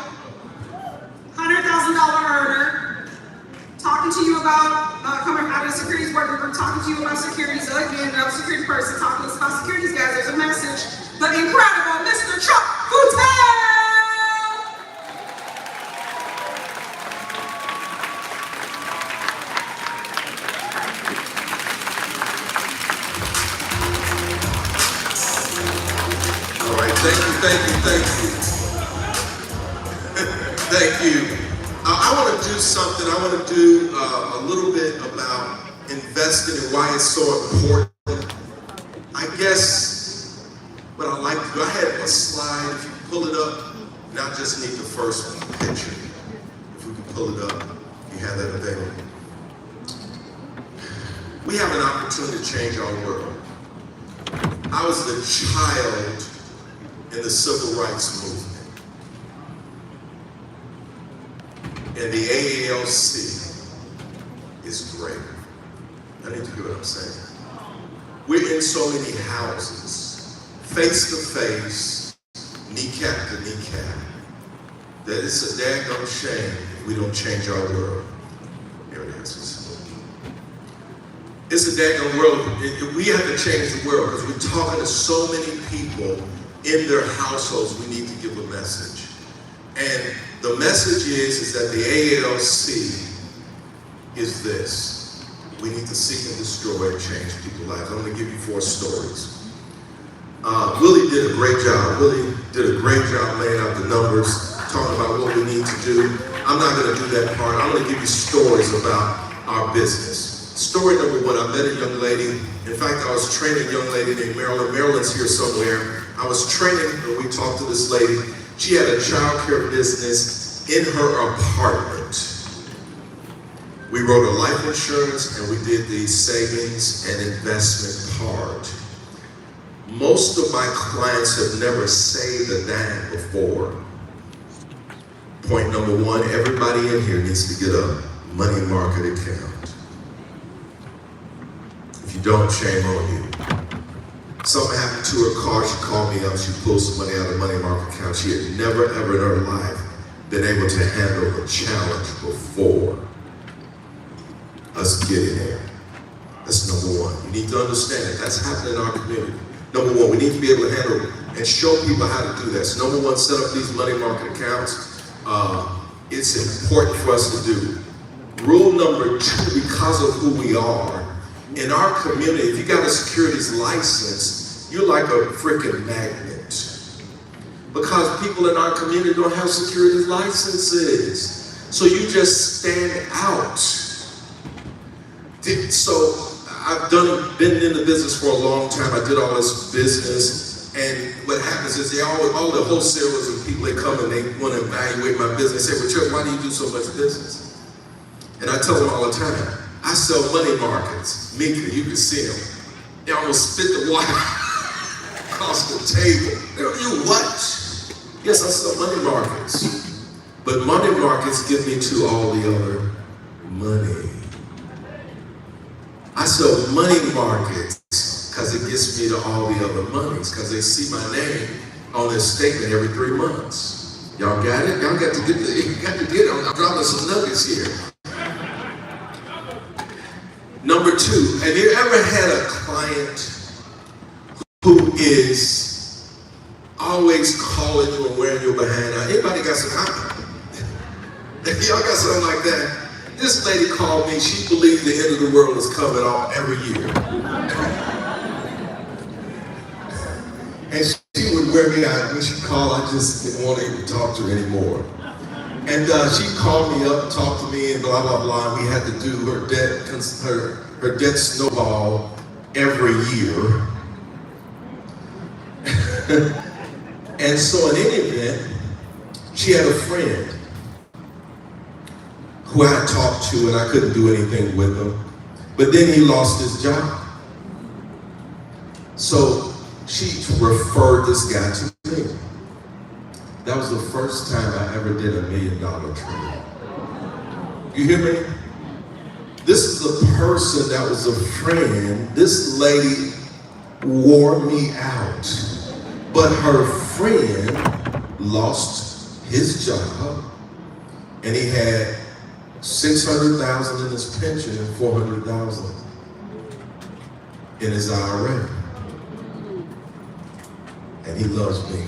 $100,000 earner, talking to you about coming out of the securities working group, talking to you about securities again, another security person talking to us about securities, guys. There's a message. The incredible Mr. Chuck Futel. All right, thank you. Thank you. I want to do something. I want to do a little bit about investing and why it's so important. I guess what I like to do, I had a slide. If you can pull it up, not just need the first picture. If we can pull it up, you have that available. We have an opportunity to change our world. I was a child in the civil rights movement. And the AALC is great. I need to hear what I'm saying. We're in so many houses, face to face, kneecap to kneecap, that it's a daggone shame if we don't change our world. Here it is. It's a daggone world. We have to change the world because we're talking to so many people in their households. We need to give a message. And the message is that the AALC is this. We need to seek and destroy and change people's lives. I'm going to give you 4 stories. Willie did a great job. Willie did a great job laying out the numbers, talking about what we need to do. I'm not going to do that part. I'm going to give you stories about our business. Story number 1, I met a young lady. In fact, I was training a young lady named Marilyn. Marilyn's here somewhere. I was training and we talked to this lady. She had a child care business in her apartment. We wrote a life insurance and we did the savings and investment part. Most of my clients have never saved a dime before. Point number 1, everybody in here needs to get a money market account. If you don't, shame on you. Something happened to her car, she called me up, she pulled some money out of the money market account. She had never ever in her life been able to handle a challenge before us getting there. That's number 1. You need to understand that that's happening in our community. Number 1, we need to be able to handle and show people how to do that. So number 1, set up these money market accounts. It's important for us to do. Rule number 2, because of who we are, in our community, if you got a securities license, you're like a freaking magnet. Because people in our community don't have securities licenses. So you just stand out. So I've been in the business for a long time. I did all this business. And what happens happens is all the wholesalers and people, they come and they want to evaluate my business. They say, well, Chuck, why do you do so much business? And I tell them all the time, I sell money markets. Mika, you can see them. They almost spit the water across the table. You what? Yes, I sell money markets. But money markets get me to all the other money. I sell money markets because it gets me to all the other monies, because they see my name on this statement every 3 months. Y'all got it? Y'all got to get it. I'm dropping some nuggets here. Number 2, have you ever had a client who is always calling you and wearing you behind? Now, anybody got some? Y'all got something like that? This lady called me. She believed the end of the world was coming on every year. And she would wear me out. When she called, I just didn't want to even talk to her anymore. And she called me up and talked to me and blah, blah, blah. And we had to do her debt snowball every year. And so in any event, she had a friend who I had talked to, and I couldn't do anything with him. But then he lost his job. So she referred this guy to me. That was the first time I ever did $1 million trade. You hear me? This is the person that was a friend. This lady wore me out. But her friend lost his job, and he had $600,000 in his pension and $400,000 in his IRA. And he loves me.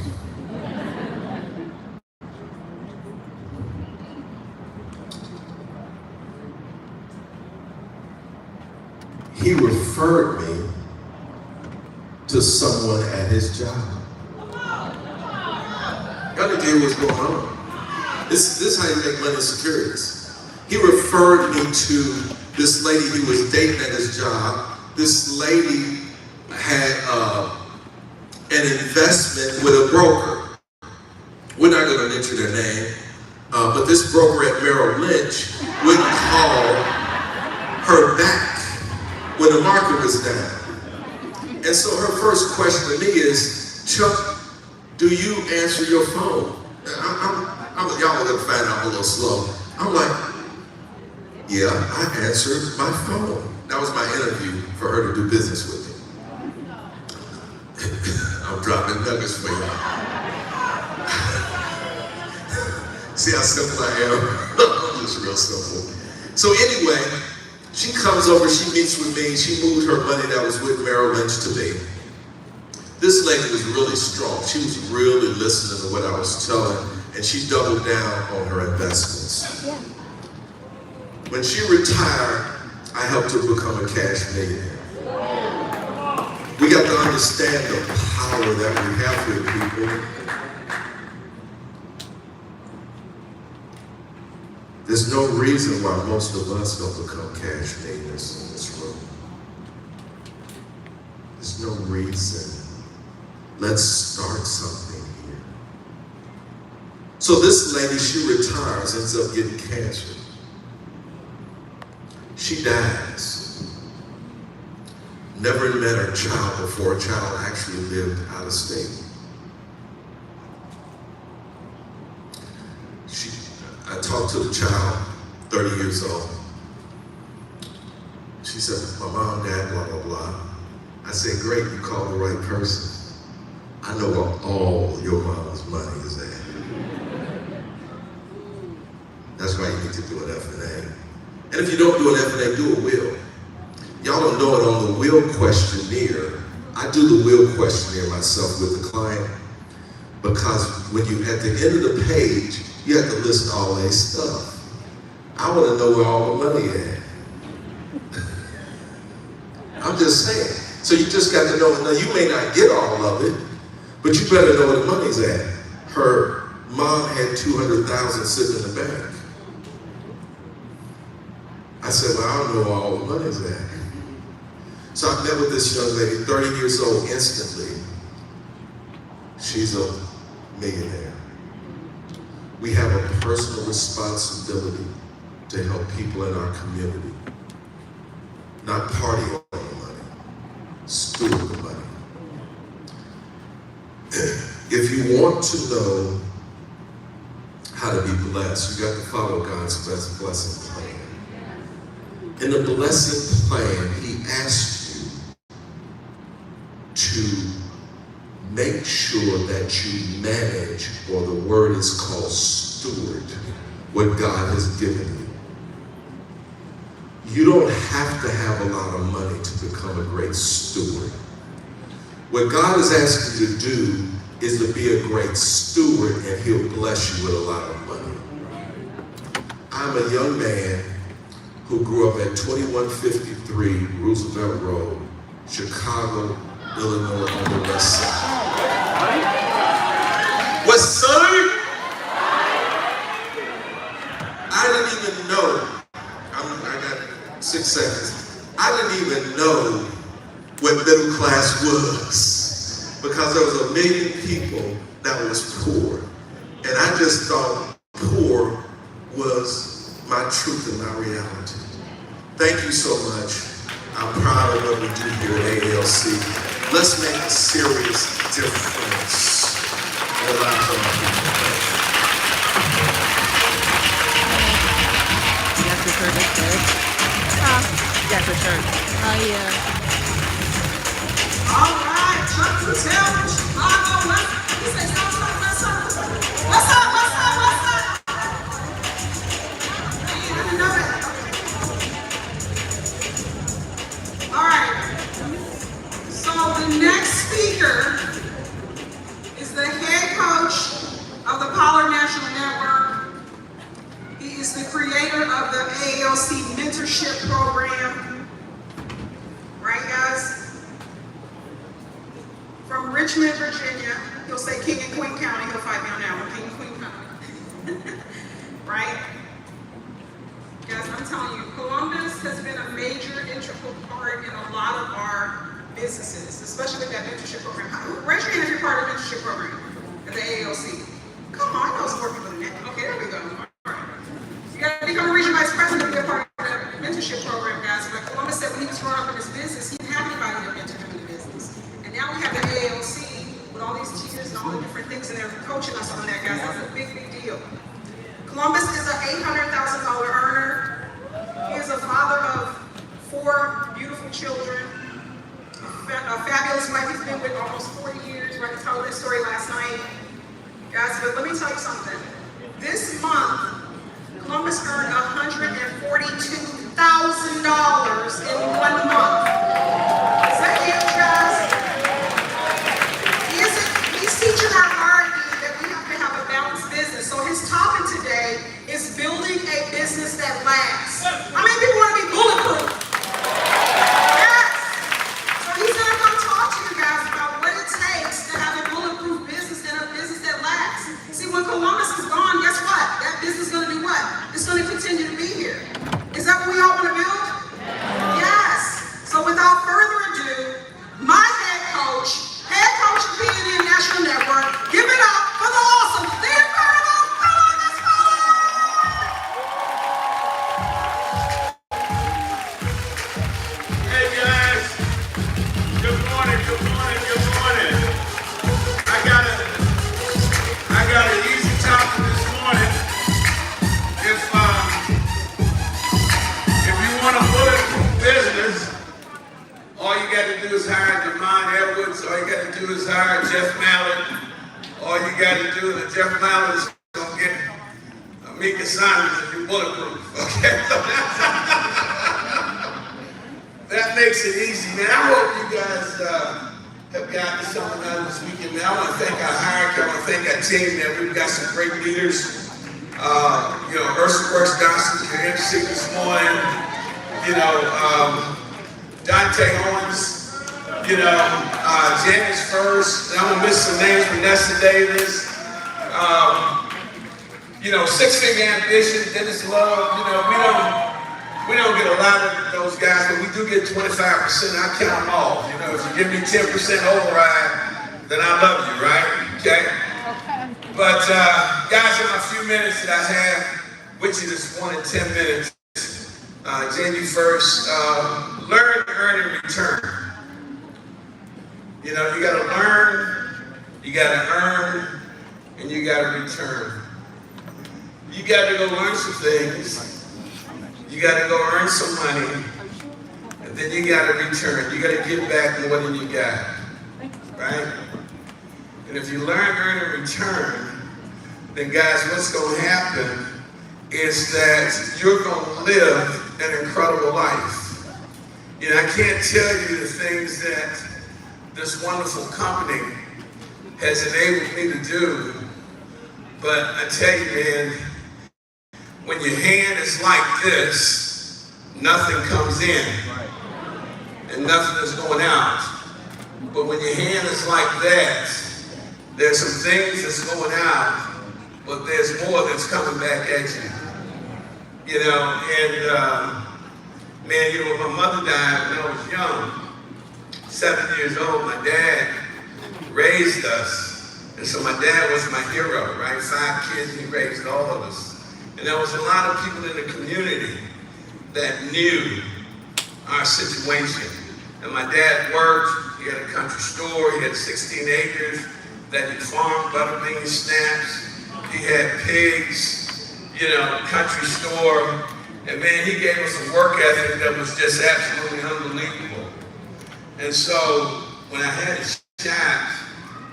He referred me to someone at his job. Y'all need to hear what's going on. This is how you make money in securities. He referred me to this lady he was dating at his job. This lady had an investment with a broker. We're not going to mention their name, but this broker at Merrill Lynch wouldn't call her back when the market was down. And so her first question to me is, Chuck, do you answer your phone? Y'all are going to find out a little slow. I'm like, yeah, I answered my phone. That was my interview for her to do business with me. I'm dropping nuggets for you. See how simple I am? I'm just real simple. So anyway, she comes over, she meets with me, she moved her money that was with Merrill Lynch to me. This lady was really strong. She was really listening to what I was telling, and she doubled down on her investments. When she retired, I helped her become a cash millionaire. We got to understand the power that we have with people. There's no reason why most of us don't become cash millionaires in this room. There's no reason. Let's start something here. So this lady, she retires, ends up getting cancer. She dies. Never met her child before. A child actually lived out of state. I talked to the child, 30 years old. She said, my mom, dad, blah, blah, blah. I said, great, you called the right person. I know where all your mama's money is at. That's why you need to do an F&A. And if you don't do an F&A, do a will. Y'all don't know it on the will questionnaire. I do the will questionnaire myself with the client because when you, at the end of the page, you have to list all their stuff. I want to know where all the money is. I'm just saying. So you just got to know, now you may not get all of it, but you better know where the money's at. Her mom had $200,000 sitting in the bank. I said, well, I don't know where all the money's at. So I met with this young lady, 30 years old, instantly. She's a millionaire. We have a personal responsibility to help people in our community. Not party on the money, steward the money. If you want to know how to be blessed, you got to follow God's blessing plan. In the blessing plan, He asks you to make sure that you manage, or the word is called steward, what God has given you. You don't have to have a lot of money to become a great steward. What God is asking you to do is to be a great steward, and He'll bless you with a lot of money. I'm a young man who grew up at 2153 Roosevelt Road, Chicago, Illinois, on the west side. What, son? I didn't even know. I got 6 seconds. I didn't even know what middle class was, because there was a million people that was poor. And I just thought poor was my truth and my reality. Thank you so much. I'm proud of what we do here at AALC. Let's make a serious difference in the lives of our people. After church is good. After church. Oh, yeah. All right, Chuck Patel from Chicago. He says, what's up? What's up? What's up? What's up? What's up? I didn't know that. Okay. All right. So the next speaker is the head coach of the Pollard National Network. He is the creator of the AALC mentorship program. Right, guys? From Richmond, Virginia. He'll say King and Queen County. He'll fight me on that one. King and Queen County. Right? Guys, I'm telling you, Columbus has been a major integral part in a lot of our businesses, especially with that mentorship program. Raise your hand if you're part of the mentorship program at the AALC. Come on, I know some more people than that. Okay, there we go. All right. You got to become a regional vice president to be a part of the mentorship program, guys. But Columbus said when he was growing up in his business, he didn't have anybody to mentor him in the business. And now we have the AALC with all these teachers and all the different things, and they're coaching us on that, guys. That's a big, big deal. Columbus is an $800,000 earner. He is a father of 4 beautiful children, a fabulous wife he's been with almost 40 years. Right, I told that story last night. Guys, but let me tell you something. This month, Columbus earned $142,000 in 1 month. Is that huge, guys? He's teaching our R&D that we have to have a balanced business. So his topic today is building a business that lasts. How many people want to be bulletproof? Yes. So he's going to come talk to you guys about what it takes to have a bulletproof business and a business that lasts. See, when Columbus is gone, guess what? That business is going to do what? It's going to continue to be here. Is that what we all want to build? Yes. So without further ado, my head coach of PNN National Network, give it up for the awesome Steve Carnival. Come on, let's go! Hey guys, good morning, good morning, good morning. I got an easy topic this morning. If you want a bulletproof business, all you got to do is hire Demond Edwards. All you got to do is hire Jeff Mallett. All you got to do is Jeff Mallett is going to get Mika Simons if you're bulletproof. Okay, so that makes it easy, man. I hope you guys have gotten something out of this weekend, man. I want to thank our hierarchy. I want to thank our team, man. We've got some great leaders. Ursula Works Johnson, your MC this morning. Dante Owens, Janice First, and I'm gonna miss some names, Vanessa Davis, 6 Figure Ambition, Dennis Love, we don't get a lot of those guys, but we do get 25%, I count them all. If you give me 10% override, then I love you, right? okay? But guys, in my few minutes that I have, which is 1 and 10 minutes, JD first, learn, earn, and return. You know, you gotta learn, you gotta earn, and you gotta return. You gotta go learn some things, you gotta go earn some money, and then you gotta return. You gotta give back more than you got, right? And if you learn, earn, and return, then guys, what's gonna happen is that you're gonna live an incredible life. You know, I can't tell you the things that this wonderful company has enabled me to do, but I tell you, man, when your hand is like this, nothing comes in and nothing is going out. But when your hand is like that, there's some things that's going out, but there's more that's coming back at you. You know, and man, you know, when my mother died when I was young, 7 years old, my dad raised us. And so my dad was my hero, right? 5 kids, he raised all of us. And there was a lot of people in the community that knew our situation. And my dad worked, he had a country store, he had 16 acres that he farmed butterbean snaps, he had pigs, you know, country store. And man, he gave us a work ethic that was just absolutely unbelievable. And so when I had a shot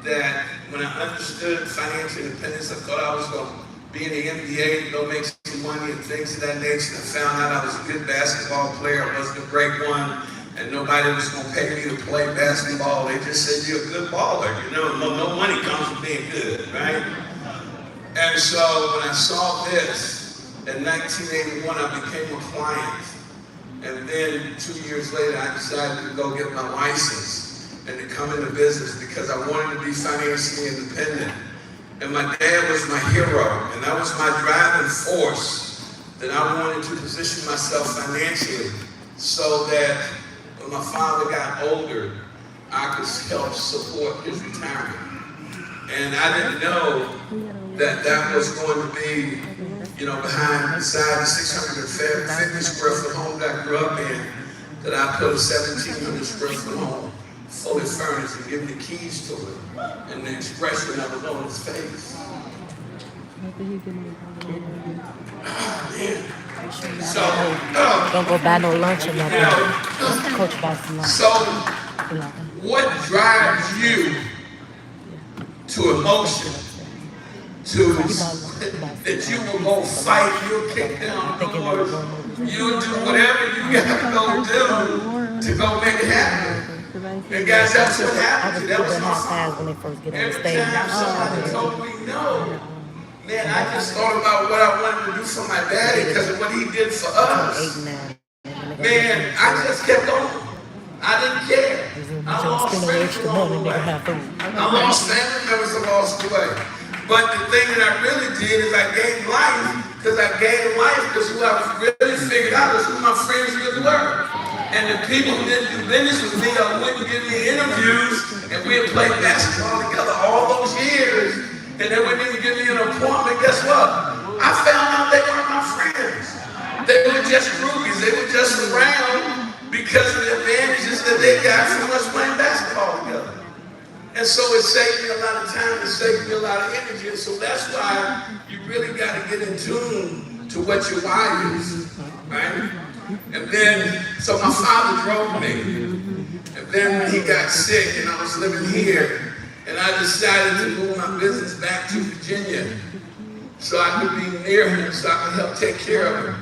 that when I understood financial independence, I thought I was going to be in the NBA and go make some money and things of that nature. I found out I was a good basketball player. I wasn't a great one, and nobody was going to pay me to play basketball. They just said, you're a good baller. You know, no money comes from being good, right? And so when I saw this, in 1981, I became a client. And then 2 years later, I decided to go get my license and to come into business because I wanted to be financially independent. And my dad was my hero, and that was my driving force, that I wanted to position myself financially so that when my father got older, I could help support his retirement. And I didn't know that that was going to be, you know, beside the 650 square foot home that I grew up in, that I put a 1,700 square foot home, fully furnished, and give the keys to it, and the expression that was on his face. So, Don't go buy no lunch or nothing. Coach buy some lunch. So, what drives you to emotion? That you will go fight, you'll kick down doors, you'll do whatever you gotta go do to go make it happen. And guys, that's what happened. That was my father. Every time somebody told me no, man, I just thought about what I wanted to do for my daddy because of what he did for us. Man, I just kept going. I didn't care. I lost family along the way. I lost family members along the way. But the thing that I really did is I gained life because who I really figured out is who my friends really were. And the people who didn't do business with me or wouldn't give me interviews, and we had played basketball together all those years, and they wouldn't even give me an appointment, guess what? I found out they weren't my friends. They were just groupies. They were just around because of the advantages that they got from us playing basketball together. And so it saved me a lot of time, it saved me a lot of energy, and so that's why you really got to get in tune to what your why is, right? And then, so my father drove me, and then when he got sick and I was living here, and I decided to move my business back to Virginia so I could be near him, so I could help take care of him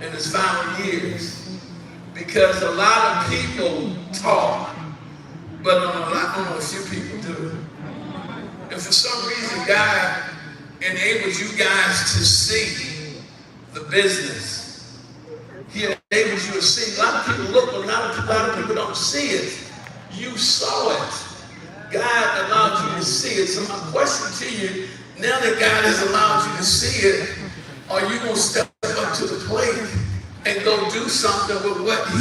in his final years. Because a lot of people talk, but only a few people do. And for some reason, God enables you guys to see the business. He enables you to see. A lot of people look, but a lot of people don't see it. You saw it. God allowed you to see it. So my question to you, now that God has allowed you to see it, are you going to step up to the plate and go do something with what He